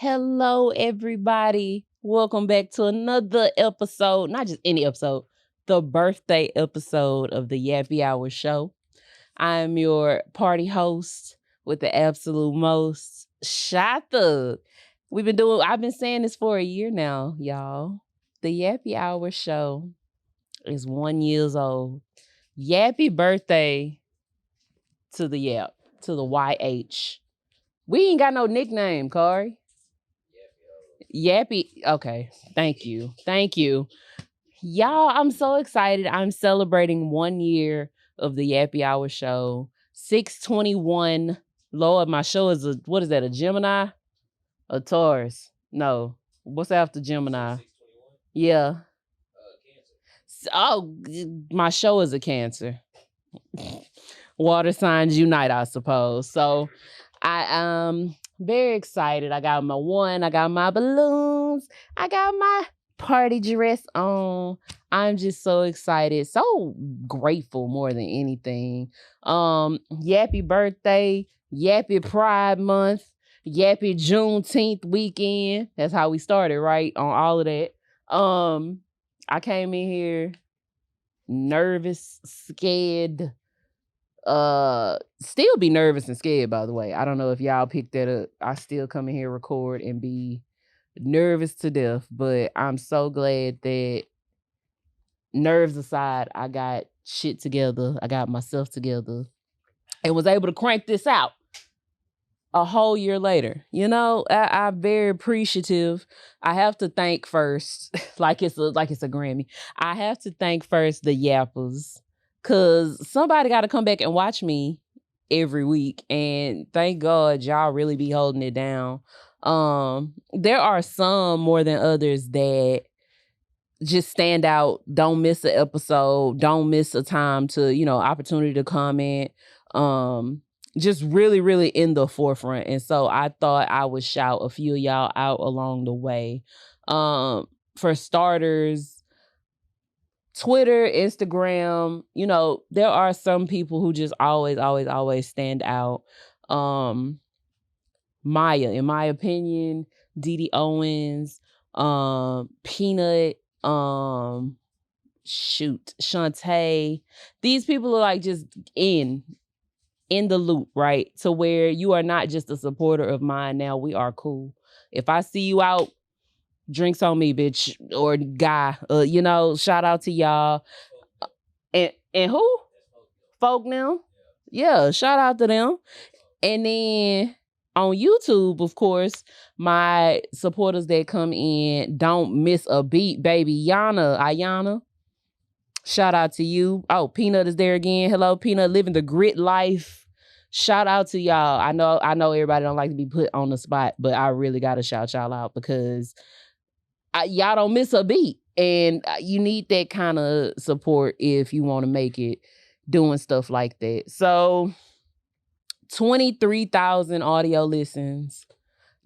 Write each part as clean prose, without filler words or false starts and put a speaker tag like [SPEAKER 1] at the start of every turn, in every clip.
[SPEAKER 1] Hello, everybody. Welcome back to another episode, not just any episode, the birthday episode of the Yappy Hour show. I'm your party host with the absolute most, Shy Thugg. I've been saying this for a year now, y'all. The Yappy Hour show is 1 year old. Yappy birthday to the Yap, to the YH. We ain't got no nickname, Corey. Yappy. Okay. Thank you. Thank you. Y'all, I'm so excited. I'm celebrating 1 year of the Yappy Hour show. 621. Lord, my show is what is that, a Gemini? A Taurus? No. What's after Gemini? Yeah. Oh, my show is a Cancer. Water signs unite, I suppose. So I very excited. I got I got my balloons, I got my party dress on. I'm just so excited, so grateful more than anything. Yappy birthday, Yappy Pride Month, Yappy Juneteenth weekend. That's how we started, right? On all of that. I came in here nervous, scared. Still be nervous and scared, by the way. I don't know if y'all picked that up. I still come in here, record, and be nervous to death, but I'm so glad that, nerves aside, I got shit together. I got myself together and was able to crank this out a whole year later. You know, I'm very appreciative. I have to thank first, like it's a Grammy. I have to thank first the Yappers, cause somebody got to come back and watch me every week, and thank God y'all really be holding it down. There are some more than others that just stand out. Don't miss an episode. Don't miss a time to, opportunity to comment. Just really, really in the forefront. And so I thought I would shout a few of y'all out along the way. For starters, Twitter, Instagram, there are some people who just always stand out. Maya, in my opinion, Dee Owens, Peanut, Shantae. These people are like just in the loop, right? To where you are not just a supporter of mine now. We are cool. If I see you out, drinks on me, bitch, or guy. Shout out to y'all. And who? Folk now? Yeah, shout out to them. And then on YouTube, of course, my supporters that come in, don't miss a beat, baby. Ayana. Shout out to you. Oh, Peanut is there again. Hello, Peanut, living the grit life. Shout out to y'all. I know everybody don't like to be put on the spot, but I really got to shout y'all out because y'all don't miss a beat. And you need that kind of support if you want to make it doing stuff like that. So 23,000 audio listens,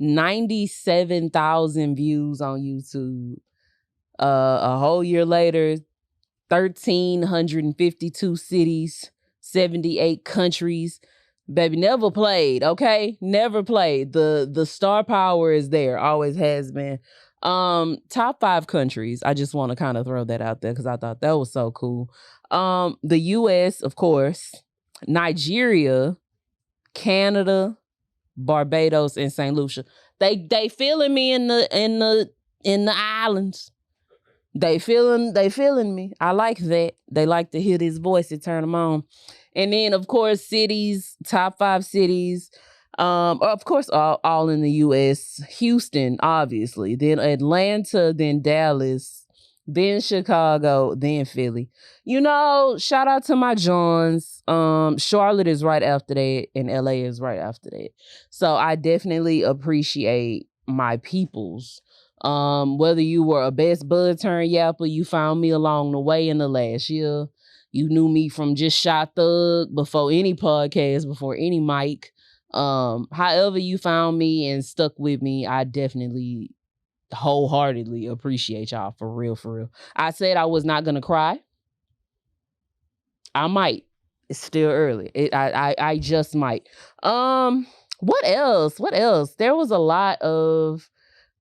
[SPEAKER 1] 97,000 views on YouTube. A whole year later, 1,352 cities, 78 countries. Baby, never played, okay? Never played. The star power is there, always has been. Top 5 countries. I just want to kind of throw that out there because I thought that was so cool. The US, of course, Nigeria, Canada, Barbados, and St. Lucia. They feeling me in the islands. They feeling me. I like that. They like to hear this voice and turn them on. And then, of course, cities, top 5 cities. Of course, all in the U.S. Houston, obviously. Then Atlanta, then Dallas, then Chicago, then Philly. Shout out to my Johns. Charlotte is right after that, and L.A. is right after that. So I definitely appreciate my peoples. Whether you were a best bud turned yapper, you found me along the way in the last year. You knew me from just Shy Thugg before any podcast, before any mic. However you found me and stuck with me, I definitely wholeheartedly appreciate y'all, for real, for real. I said I was not gonna cry. I might. It's still early. I just might. What else? What else? There was a lot of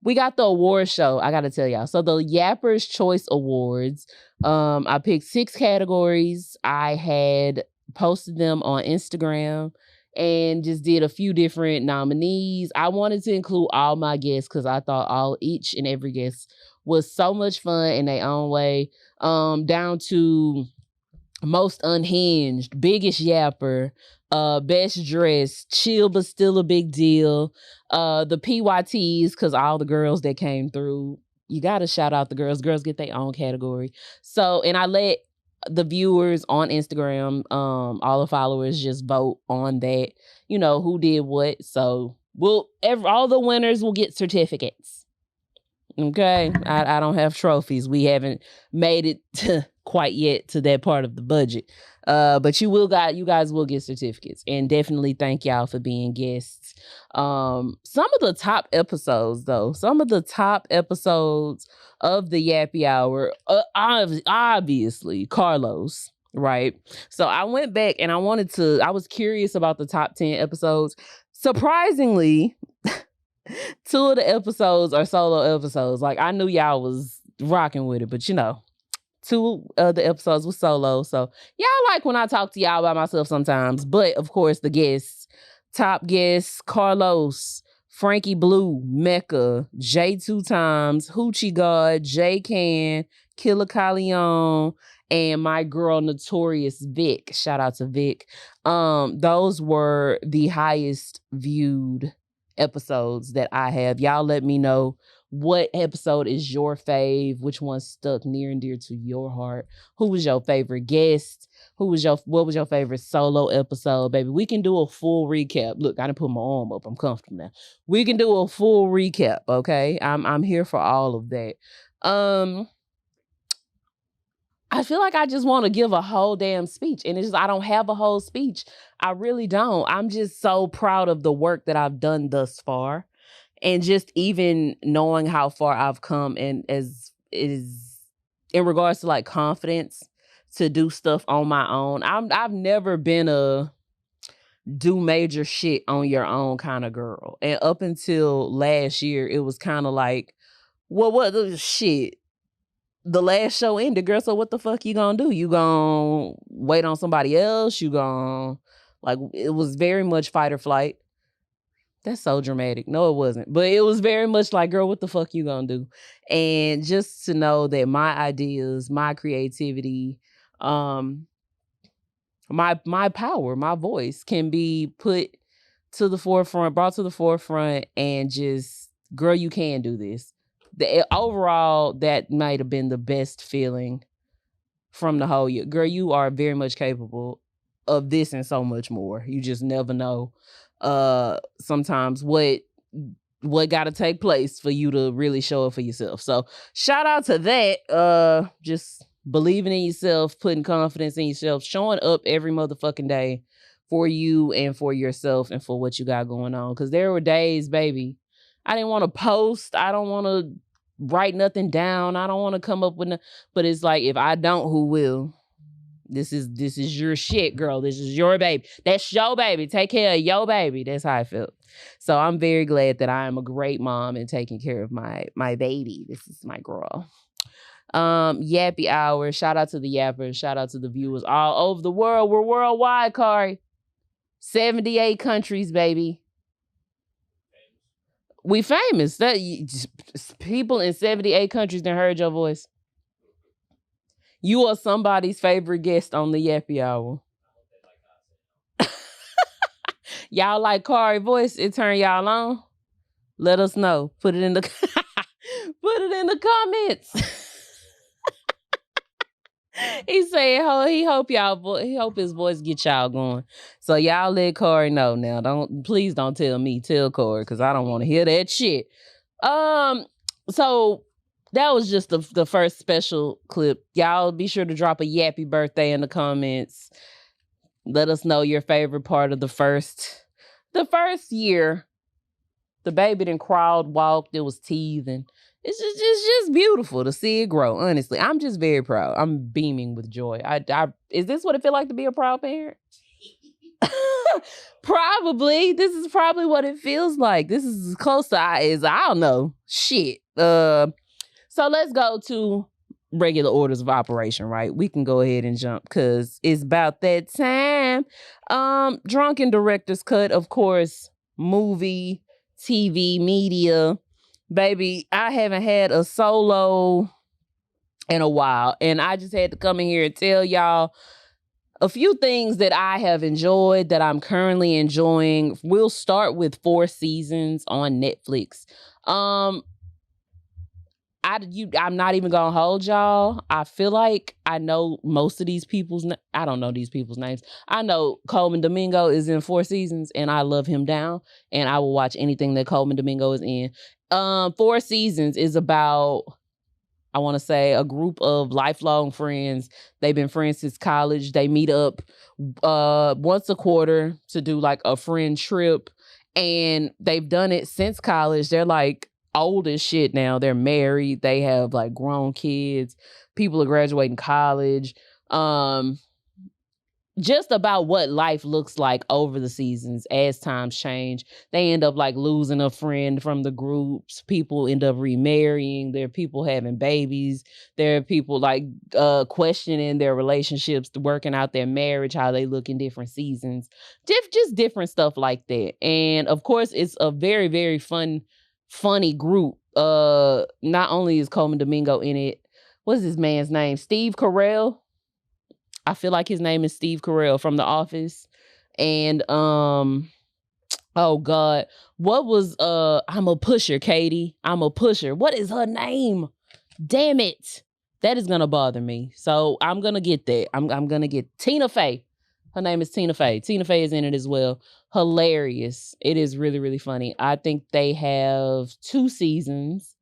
[SPEAKER 1] we got the award show. I gotta tell y'all. So the Yappers Choice Awards. I picked 6 categories. I had posted them on Instagram and just did a few different nominees. I wanted to include all my guests because I thought all each and every guest was so much fun in their own way. Down to most unhinged, biggest yapper, best dressed, chill but still a big deal. The PYTs, because all the girls that came through, you gotta shout out the girls. Girls get their own category. So, and I let the viewers on Instagram, all the followers just vote on that, who did what. So all the winners will get certificates. Okay. I don't have trophies. We haven't made it quite yet to that part of the budget. But you guys will get certificates, and definitely thank y'all for being guests. Some of the top episodes of the Yappy Hour, obviously Carlos, right? So I went back and I was curious about the top 10 episodes. Surprisingly, 2 of the episodes are solo episodes. Like, I knew y'all was rocking with it, but 2 of the episodes was solo. So y'all like when I talk to y'all by myself sometimes. But of course, the guests, top guests, Carlos, Frankie Blue, Mecca, J 2 Times, Hoochie God, J Can, Killer Leon, and my girl Notorious Vic. Shout out to Vic. Those were the highest viewed episodes that I have. Y'all let me know what episode is your fave, which one stuck near and dear to your heart. Who was your favorite guest? What was your favorite solo episode, baby? We can do a full recap. Look, I didn't put my arm up. I'm comfortable now. We can do a full recap, okay? I'm here for all of that. I feel like I just want to give a whole damn speech, and it's just I don't have a whole speech. I really don't. I'm just so proud of the work that I've done thus far, and just even knowing how far I've come, and as is in regards to like confidence to do stuff on my own. I've never been a do major shit on your own kind of girl, and up until last year, it was kind of like, well, what the shit. The last show ended, girl, so what the fuck you gonna do? You gonna wait on somebody else? You gonna, like, it was very much fight or flight. That's so dramatic. No, it wasn't. But it was very much like, girl, what the fuck you gonna do? And just to know that my ideas, my creativity, my power, my voice can be brought to the forefront, and just, girl, you can do this. Overall, that might have been the best feeling from the whole year. Girl, you are very much capable of this and so much more. You just never know sometimes what got to take place for you to really show up for yourself. So shout out to that. Just believing in yourself, putting confidence in yourself, showing up every motherfucking day for you and for yourself and for what you got going on. Because there were days, baby, I didn't want to post. I don't want to write nothing down. I don't want to come up with but it's like, if I don't, who will? This is your shit, girl. This is your baby. That's your baby. Take care of your baby. That's how I felt. So I'm very glad that I am a great mom and taking care of my baby. This is my girl. Yappy Hour. Shout out to the Yappers. Shout out to the viewers all over the world. We're worldwide, Kari. 78 countries, baby. We famous. People in 78 countries done heard your voice. You are somebody's favorite guest on the Yappy Hour. Y'all like Kari voice? It turn y'all on? Let us know. Put it in the comments. He said he hope his voice get y'all going. So y'all let Kari know now. Please don't tell me. Tell Kari, because I don't want to hear that shit. So that was just the first special clip. Y'all be sure to drop a Yappy birthday in the comments. Let us know your favorite part of the first year. The baby done crawled, walked, it was teething. It's just beautiful to see it grow. Honestly, I'm just very proud. I'm beaming with joy. Is this what it feel like to be a proud parent? Probably. This is probably what it feels like. This is as close to as I don't know. Shit. So let's go to regular orders of operation, right? We can go ahead and jump because it's about that time. Drunken Director's Cut, of course, movie, TV, media. Baby, I haven't had a solo in a while, and I just had to come in here and tell y'all a few things that I have enjoyed, that I'm currently enjoying. We'll start with 4 Seasons on Netflix. I'm not even gonna hold y'all. I feel like I know most of these people's. I don't know these people's names. I know Coleman Domingo is in 4 Seasons, and I love him down. And I will watch anything that Coleman Domingo is in. 4 Seasons is about, I want to say, a group of lifelong friends. They've been friends since college. They meet up once a quarter to do like a friend trip, and they've done it since college. They're like old as shit now. They're married. They have like grown kids. People are graduating college. Just about what life looks like over the seasons as times change. They end up like losing a friend from the groups. People end up remarrying. There are people having babies. There are people like questioning their relationships, working out their marriage, how they look in different seasons. Just different stuff like that. And of course, it's a very, very funny group. Not only is Coleman Domingo in it, what's this man's name? Steve Carell. I feel like his name is Steve Carell from The Office. And oh God, what was I'm a pusher, Katie. I'm a pusher. What is her name? Damn it. That is gonna bother me. So I'm gonna get that. I'm gonna get Tina Fey. Her name is Tina Fey. Tina Fey is in it as well. Hilarious. It is really, really funny. I think they have 2 seasons,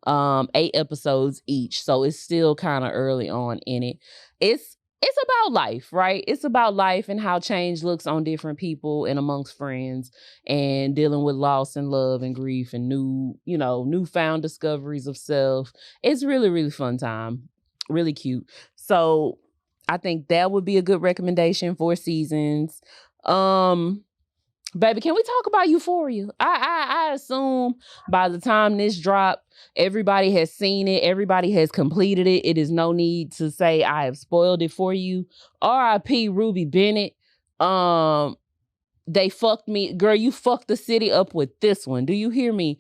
[SPEAKER 1] 8 episodes each. So it's still kind of early on in it. It's about life, right? It's about life and how change looks on different people and amongst friends, and dealing with loss and love and grief and newfound discoveries of self. It's really, really fun time. Really cute. So I think that would be a good recommendation. 4 Seasons. Baby, can we talk about Euphoria? I assume by the time this drop, everybody has seen it. Everybody has completed it. It is no need to say I have spoiled it for you. R.I.P. Ruby Bennett. They fucked me. Girl, you fucked the city up with this one. Do you hear me?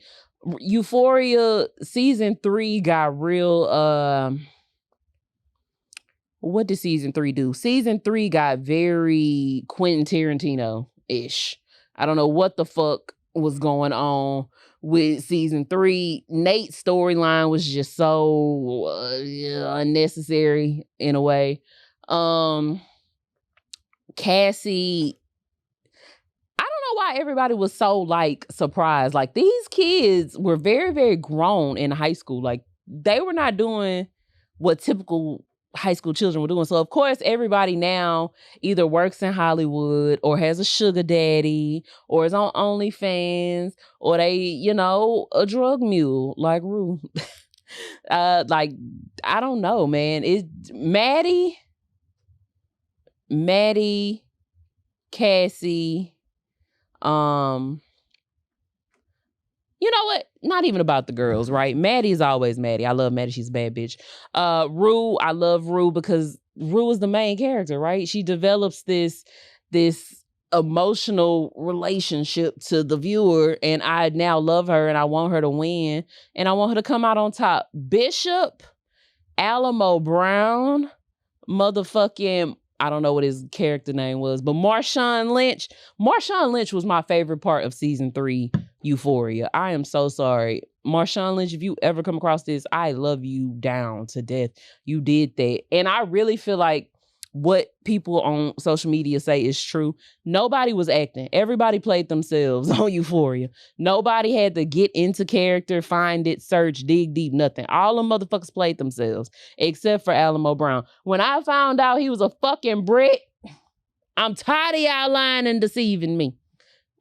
[SPEAKER 1] Euphoria season 3 got real. What did season 3 do? Season 3 got very Quentin Tarantino-ish. I don't know what the fuck was going on with season 3. Nate's storyline was just so unnecessary in a way. Cassie, I don't know why everybody was so like surprised. Like, these kids were very, very grown in high school. Like, they were not doing what typical high school children were doing. So of course everybody now either works in Hollywood or has a sugar daddy or is on OnlyFans or they, a drug mule like Rue. Like, I don't know, man. It's Maddie, Cassie, you know what? Not even about the girls, right? Maddie is always Maddie. I love Maddie. She's a bad bitch. Rue, I love Rue because Rue is the main character, right? She develops this emotional relationship to the viewer, and I now love her, and I want her to win, and I want her to come out on top. Bishop, Alamo Brown, motherfucking, I don't know what his character name was, but Marshawn Lynch. Marshawn Lynch was my favorite part of season 3 Euphoria. I am so sorry. Marshawn Lynch, if you ever come across this, I love you down to death. You did that. And I really feel like what people on social media say is true. Nobody was acting. Everybody played themselves on Euphoria. Nobody had to get into character, find it, search, dig deep, nothing. All them motherfuckers played themselves, except for Alamo Brown. When I found out he was a fucking Brit, I'm tired of y'all lying and deceiving me.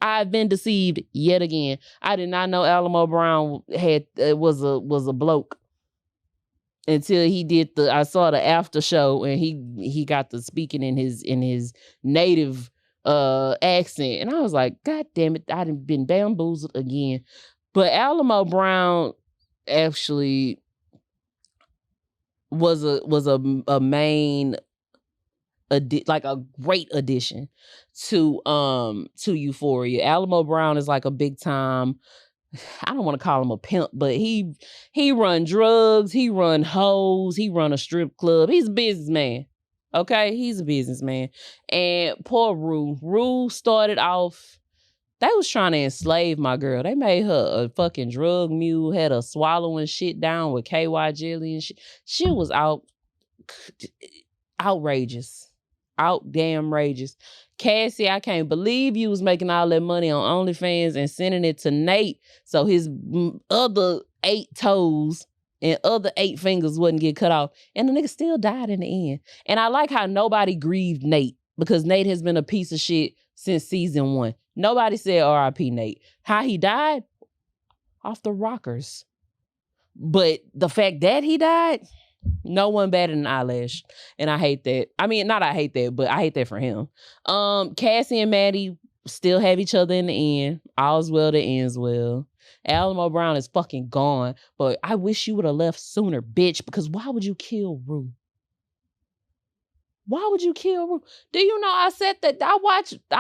[SPEAKER 1] I've been deceived yet again. I did not know Alamo Brown was a bloke until he did I saw the after show and he got to speaking in his native accent. And I was like, God damn it, I done been bamboozled again. But Alamo Brown actually was a main like a great addition to Euphoria. Alamo Brown is like a big time, I don't want to call him a pimp, but he run drugs, he run hoes, he run a strip club. He's a businessman. Okay, he's a businessman. And poor Rue. Rue started off, they was trying to enslave my girl. They made her a fucking drug mule, had her swallowing shit down with KY jelly and shit. She was outrageous. Out damn rageous. Cassie, I can't believe you was making all that money on OnlyFans and sending it to Nate so his other 8 toes and other 8 fingers wouldn't get cut off. And the nigga still died in the end. And I like how nobody grieved Nate because Nate has been a piece of shit since season 1. Nobody said R.I.P. Nate. How he died? Off the rockers. But the fact that he died, no one better than Eyelash. And I hate that. I mean, not I hate that, but I hate that for him. Cassie and Maddie still have each other in the end. All's well that ends well. Alamo Brown is fucking gone. But I wish you would have left sooner, bitch, because why would you kill Rue? Why would you kill Rue? Do you know I said that I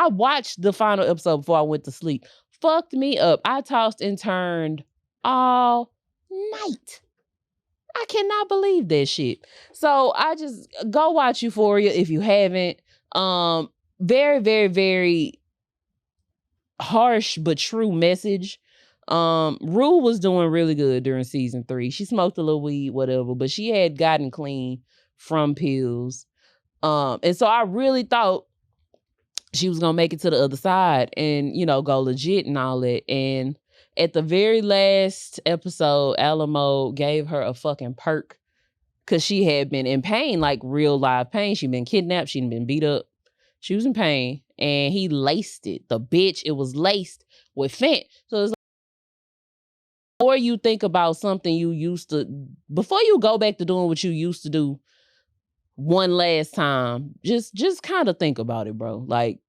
[SPEAKER 1] watched the final episode before I went to sleep. Fucked me up. I tossed and turned all night. I cannot believe that shit. So I just go watch Euphoria if you haven't. Very, very, very harsh but true message. Rue was doing really good during season 3. She smoked a little weed, whatever, but she had gotten clean from pills. And so I really thought she was gonna make it to the other side and, you know, go legit and all that. And at the very last episode, Alamo gave her a fucking perk because she had been in pain, like real live pain. She'd been kidnapped. She'd been beat up. She was in pain. And he laced it. The bitch, it was laced with fent. So it's like, before you think about something you used to, before you go back to doing what you used to do one last time, just kind of think about it, bro. Like,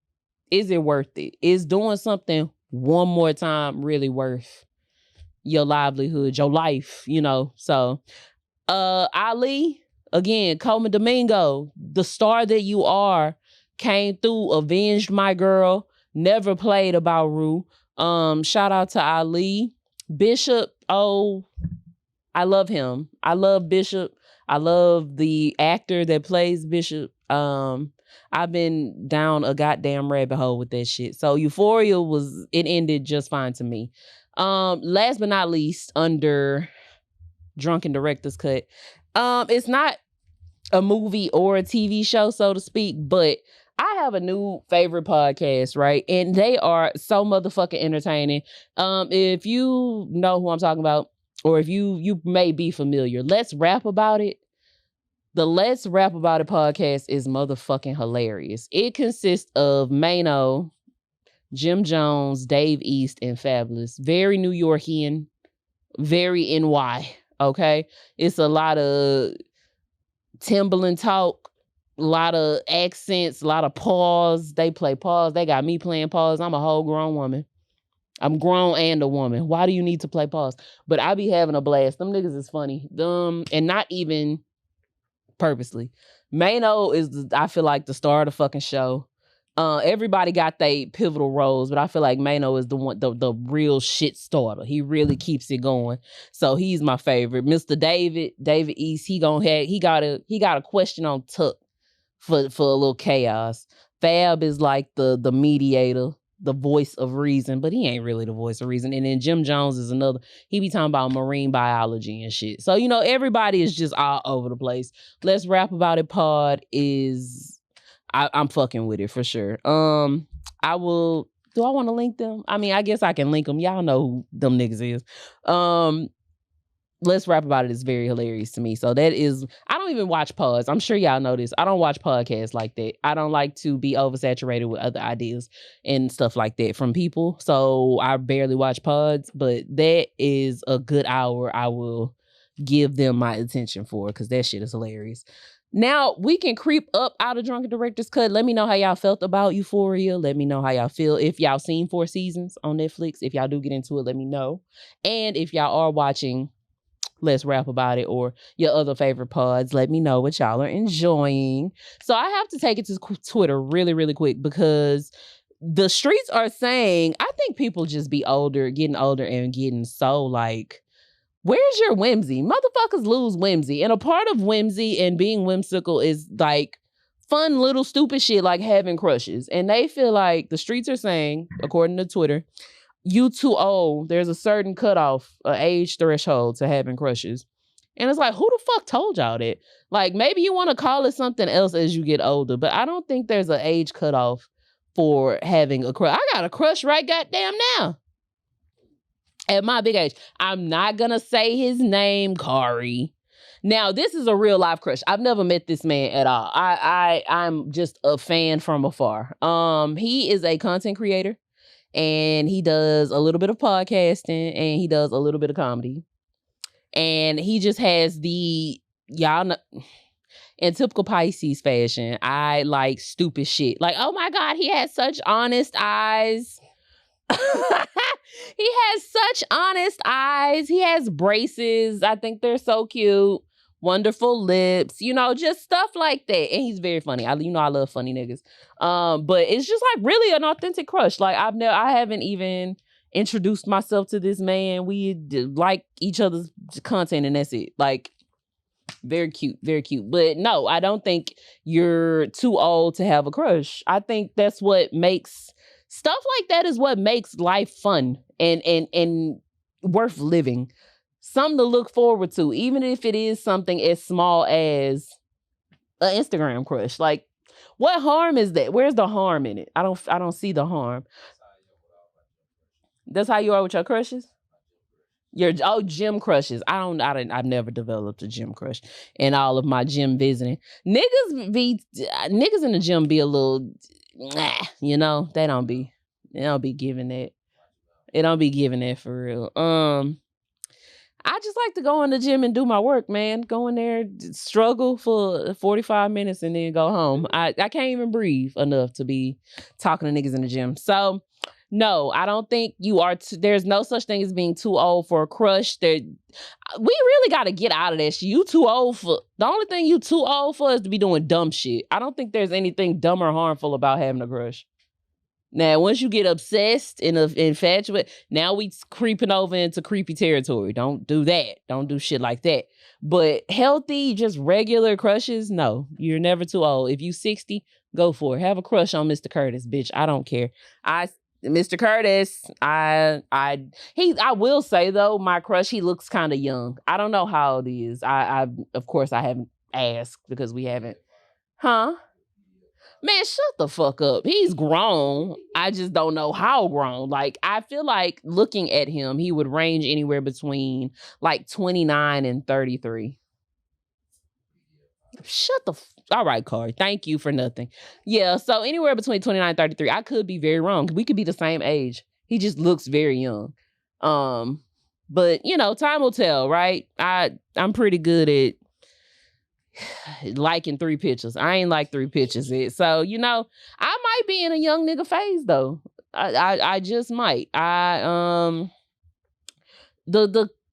[SPEAKER 1] is it worth it? Is doing something one more time really worth your livelihood, your life, you know? So, Ali, again, Coleman Domingo, the star that you are, came through, avenged my girl, never played about Rue. Shout out to Ali. Bishop, oh, I love him. I love Bishop. I love the actor that plays Bishop. I've been down a goddamn rabbit hole with that shit. So Euphoria it ended just fine to me. Last but not least, under Drunken Director's Cut. It's not a movie or a TV show, so to speak, but I have a new favorite podcast, right? And they are so motherfucking entertaining. If you know who I'm talking about, or if you may be familiar, Let's Rap About It. The Let's Rap About It podcast is motherfucking hilarious. It consists of Mano, Jim Jones, Dave East, and Fabulous. Very New Yorkian, very NY, okay? It's a lot of Timberland talk, a lot of accents, a lot of pause. They play pause. They got me playing pause. I'm a whole grown woman. I'm grown and a woman. Why do you need to play pause? But I be having a blast. Them niggas is funny. And not even purposely. Mano is, I feel like, the star of the fucking show. Everybody got their pivotal roles, but I feel like Mano is the one, the real shit starter. He really keeps it going. So he's my favorite. Mr. David East, he got a question on Tuck for a little chaos. Fab is like the mediator, the voice of reason, but he ain't really the voice of reason. And then Jim Jones is another. He be talking about marine biology and shit. So, you know, everybody is just all over the place. Let's Rap About It pod is, I'm fucking with it for sure. Do I want to link them? I mean, I guess I can link them. Y'all know who them niggas is. Let's Rap About It is very hilarious to me. So that is, I don't even watch pods. I'm sure y'all know this. I don't watch podcasts like that. I don't like to be oversaturated with other ideas and stuff like that from people. So I barely watch pods, but that is a good hour I will give them my attention for because that shit is hilarious. Now we can creep up out of Drunken Director's Cut. Let me know how y'all felt about Euphoria. Let me know how y'all feel. If y'all seen 4 seasons on Netflix, if y'all do get into it, let me know. And if y'all are watching Let's Rap About It or your other favorite pods, let me know what y'all are enjoying. So I have to take it to Twitter really, really quick because the streets are saying, I think people just be getting older and getting so like, where's your whimsy? Motherfuckers lose whimsy. And a part of whimsy and being whimsical is like fun little stupid shit like having crushes. And they feel like the streets are saying, according to Twitter, you too old. There's a certain cutoff, age threshold to having crushes. And it's like, who the fuck told y'all that? Like, maybe you want to call it something else as you get older, but I don't think there's an age cutoff for having a crush. I got a crush right goddamn now. At my big age. I'm not gonna say his name, Kari. Now, this is a real life crush. I've never met this man at all. I'm just a fan from afar. He is a content creator and he does a little bit of podcasting and he does a little bit of comedy. And he just has y'all know, in typical Pisces fashion, I like stupid shit. Like, oh my God, he has such honest eyes. He has such honest eyes. He has braces. I think they're so cute. Wonderful lips, just stuff like that. And he's very funny. I love funny niggas. But it's just like really an authentic crush. Like I haven't even introduced myself to this man. We like each other's content and that's it. Like very cute, very cute. But no, I don't think you're too old to have a crush. I think that's what makes stuff like that is what makes life fun and worth living. Something to look forward to, even if it is something as small as an Instagram crush. Like, what harm is that? Where's the harm in it? I don't see the harm. That's how you are with your crushes? Gym crushes. I've never developed a gym crush in all of my gym visiting. Niggas in the gym be a little, they don't be giving that. It don't be giving that for real. I just like to go in the gym and do my work, man. Go in there, struggle for 45 minutes and then go home. I can't even breathe enough to be talking to niggas in the gym. So, no, I don't think you are. There's no such thing as being too old for a crush. We really got to get out of that shit. You too old for. The only thing you too old for is to be doing dumb shit. I don't think there's anything dumb or harmful about having a crush. Now, once you get obsessed and infatuated, now we creeping over into creepy territory. Don't do that. Don't do shit like that. But healthy, just regular crushes, no. You're never too old. If you 60, go for it. Have a crush on Mr. Curtis, bitch. I don't care. Mr. Curtis, I will say though, my crush, he looks kind of young. I don't know how old he is. Of course I haven't asked because we haven't. Huh? Man, shut the fuck up. He's grown. I just don't know how grown. Like, I feel like looking at him, he would range anywhere between like 29 and 33. All right, Corey. Thank you for nothing. Yeah, so anywhere between 29 and 33. I could be very wrong. We could be the same age. He just looks very young. But time will tell, right? I'm pretty good at liking 3 pictures. I ain't like 3 pictures yet. So, I might be in a young nigga phase though. I just might. The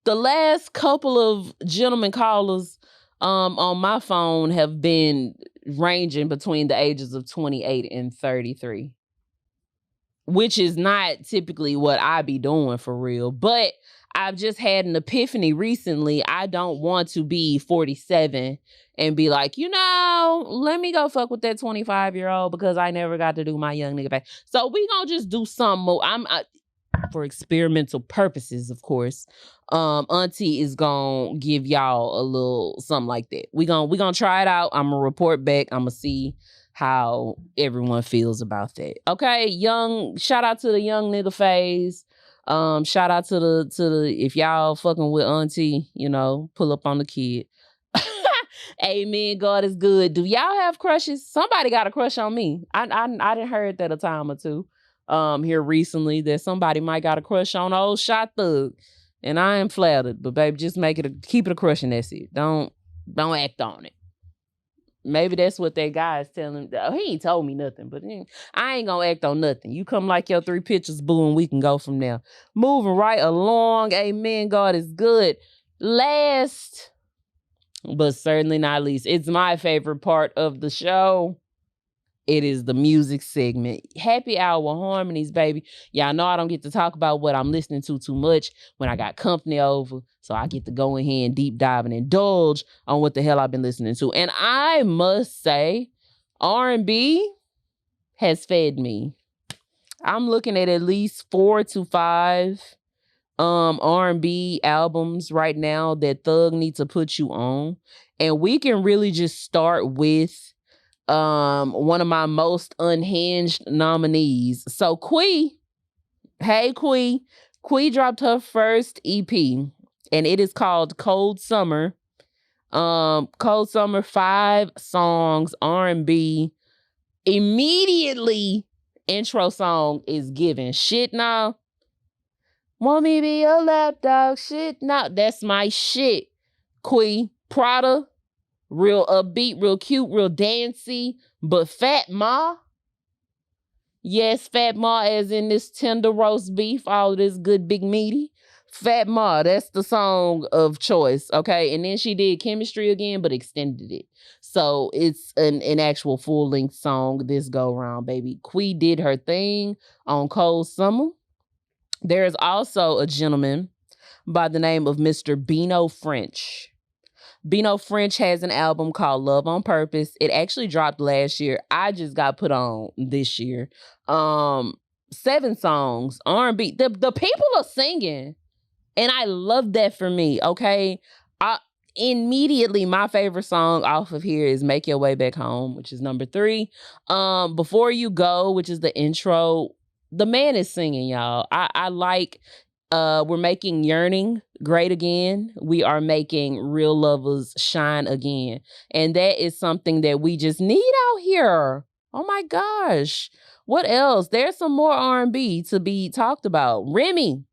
[SPEAKER 1] last couple of gentlemen callers on my phone have been ranging between the ages of 28 and 33. Which is not typically what I be doing for real. But I've just had an epiphany recently. I don't want to be 47 and be like, let me go fuck with that 25-year-old because I never got to do my young nigga back. So we gonna just do something more. For experimental purposes, of course. Auntie is gonna give y'all a little something like that. We gonna try it out. I'm gonna report back. I'm gonna see how everyone feels about that. Okay, shout out to the young nigga phase. Shout out to the if y'all fucking with auntie, pull up on the kid. Amen. God is good. Do y'all have crushes? Somebody got a crush on me. I done heard that a time or two here recently that somebody might got a crush on old Shot Thugg. And I am flattered, but baby, just keep it a crush and that's it. Don't act on it. Maybe that's what that guy is telling him. Oh, he ain't told me nothing, but I ain't gonna act on nothing. You come like your 3 pictures, boo, and we can go from there. Moving right along. Amen. God is good. Last, but certainly not least, it's my favorite part of the show. It is the music segment. Happy Hour harmonies, baby. Y'all know I don't get to talk about what I'm listening to too much when I got company over. So I get to go in here and deep dive and indulge on what the hell I've been listening to. And I must say, R&B has fed me. I'm looking at least 4 to 5 R&B albums right now that Thugg needs to put you on. And we can really just start with one of my most unhinged nominees. So Quee, hey Quee dropped her first EP and it is called Cold Summer. Cold Summer, 5 songs, R&B. Immediately intro song is given. Shit now. Want me be a lapdog? Shit now. That's my shit. Quee, Prada. Real upbeat, real cute, real dancey. But Fat Ma, yes, Fat Ma as in this tender roast beef, all of this good big meaty. Fat Ma, that's the song of choice, okay? And then she did Chemistry again, but extended it. So it's an actual full-length song this go-round, baby. Quee did her thing on Cold Summer. There is also a gentleman by the name of Mr. Bino French. Bino French has an album called Love on Purpose. It actually dropped last year. I just got put on this year. 7 songs, R&B. The people are singing. And I love that for me, okay? Immediately, my favorite song off of here is Make Your Way Back Home, which is number 3. Before You Go, which is the intro. The man is singing, y'all. I like... we're making Yearning great again. We are making Real Lovers shine again. And that is something that we just need out here. Oh my gosh. What else? There's some more R&B to be talked about. Remy.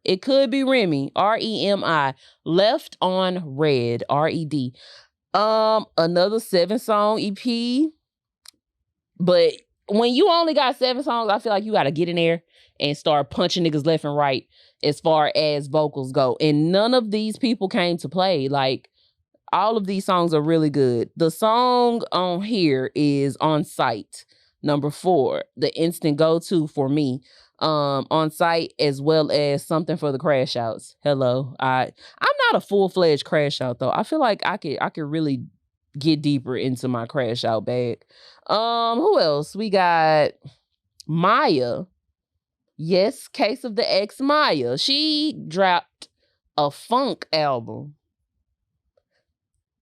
[SPEAKER 1] It could be Remy. Remi. Left on Red. Red. Another 7-song EP. But when you only got 7 songs, I feel like you got to get in there and start punching niggas left and right as far as vocals go. And none of these people came to play. Like, all of these songs are really good. The song on here is On Sight, number 4, the instant go-to for me. On Sight, as well as Something for the Crash Outs. Hello. I'm not a full-fledged crash out, though. I feel like I could really get deeper into my crash out bag. Who else? We got Maya. Yes, Case of the Ex Maya. She dropped a funk album.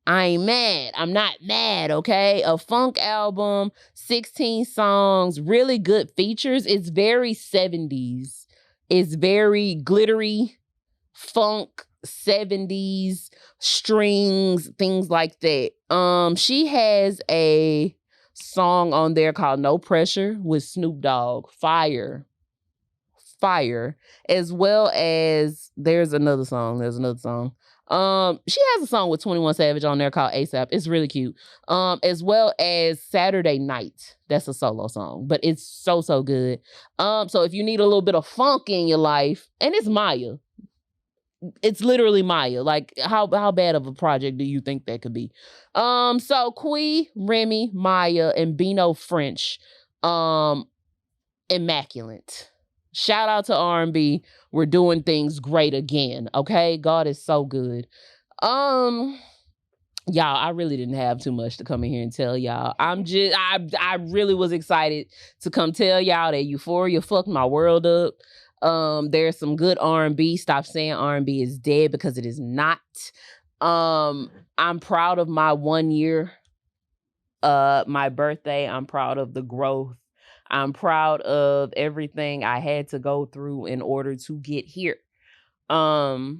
[SPEAKER 1] I ain't mad. I'm not mad, okay? A funk album, 16 songs, really good features. It's very 70s. It's very glittery, funk, 70s, strings, things like that. She has a song on there called No Pressure with Snoop Dogg. Fire. As well as there's another song. She has a song with 21 Savage on there called ASAP. It's really cute. As well as Saturday Night. That's a solo song, but it's so good. So if you need a little bit of funk in your life, and it's Maya. It's literally Maya. Like, how bad of a project do you think that could be? So Quee, Remy, Maya, and Bino French, immaculate. Shout out to R&B. We're doing things great again, okay? God is so good. Y'all, I really didn't have too much to come in here and tell y'all. I really was excited to come tell y'all that Euphoria fucked my world up. There's some good R&B. Stop saying R&B is dead, because it is not. I'm proud of my 1 year, my birthday. I'm proud of the growth. I'm proud of everything I had to go through in order to get here. So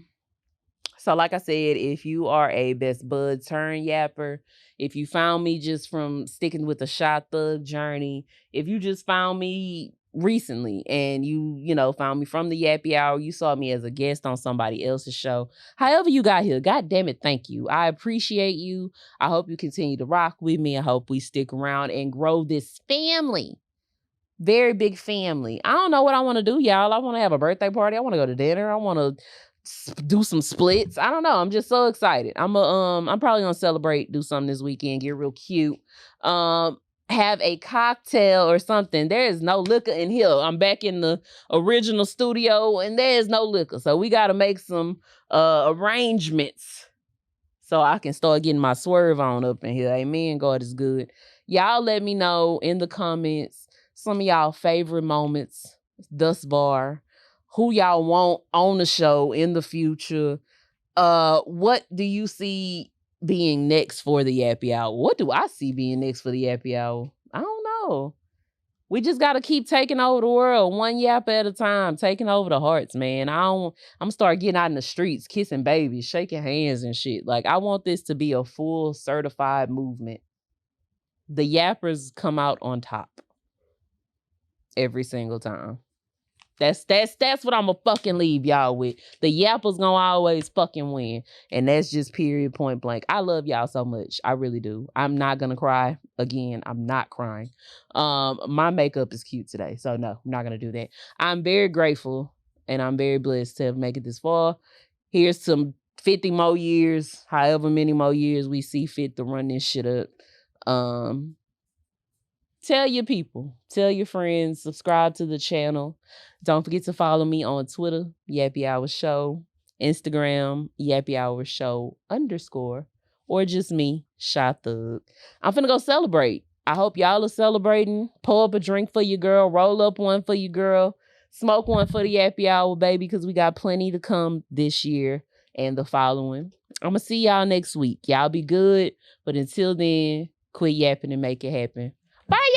[SPEAKER 1] like I said, if you are a best bud turn yapper, if you found me just from sticking with the Shot Thug journey, if you just found me recently and you know, found me from the Yappy Hour, you saw me as a guest on somebody else's show. However you got here, God damn it, thank you. I appreciate you. I hope you continue to rock with me. I hope we stick around and grow this family. Very big family. I don't know what I want to do, y'all. I want to have a birthday party. I want to go to dinner. I want to do some splits. I don't know. I'm just so excited. I'm probably gonna celebrate, do something this weekend, get real cute. Have a cocktail or something. There is no liquor in here. I'm back in the original studio and there is no liquor. So we got to make some arrangements so I can start getting my swerve on up in here. Amen. God is good. Y'all let me know in the comments some of y'all favorite moments thus far. Who y'all want on the show in the future. What do you see being next for the Yappy Hour? What do I see being next for the Yappy Hour? I don't know. We just got to keep taking over the world, one yap at a time, taking over the hearts, man. I'm start getting out in the streets, kissing babies, shaking hands and shit. Like, I want this to be a full certified movement. The yappers come out on top every single time. That's what I'm gonna fucking leave y'all with. The yappers gonna always fucking win. And that's just period, point blank. I love y'all so much. I really do. I'm not gonna cry again. I'm not crying. My makeup is cute today. So no, I'm not gonna do that. I'm very grateful and I'm very blessed to have made it this far. Here's some 50 more years, however many more years we see fit to run this shit up. Tell your people, tell your friends, subscribe to the channel. Don't forget to follow me on Twitter, Yappy Hour Show, Instagram, Yappy Hour Show _ or just me, Shy Thug. I'm finna go celebrate. I hope y'all are celebrating. Pour up a drink for your girl, roll up one for your girl, smoke one for the Yappy Hour, baby, because we got plenty to come this year and the following. I'm gonna see y'all next week. Y'all be good, but until then, quit yapping and make it happen. Bye, y'all.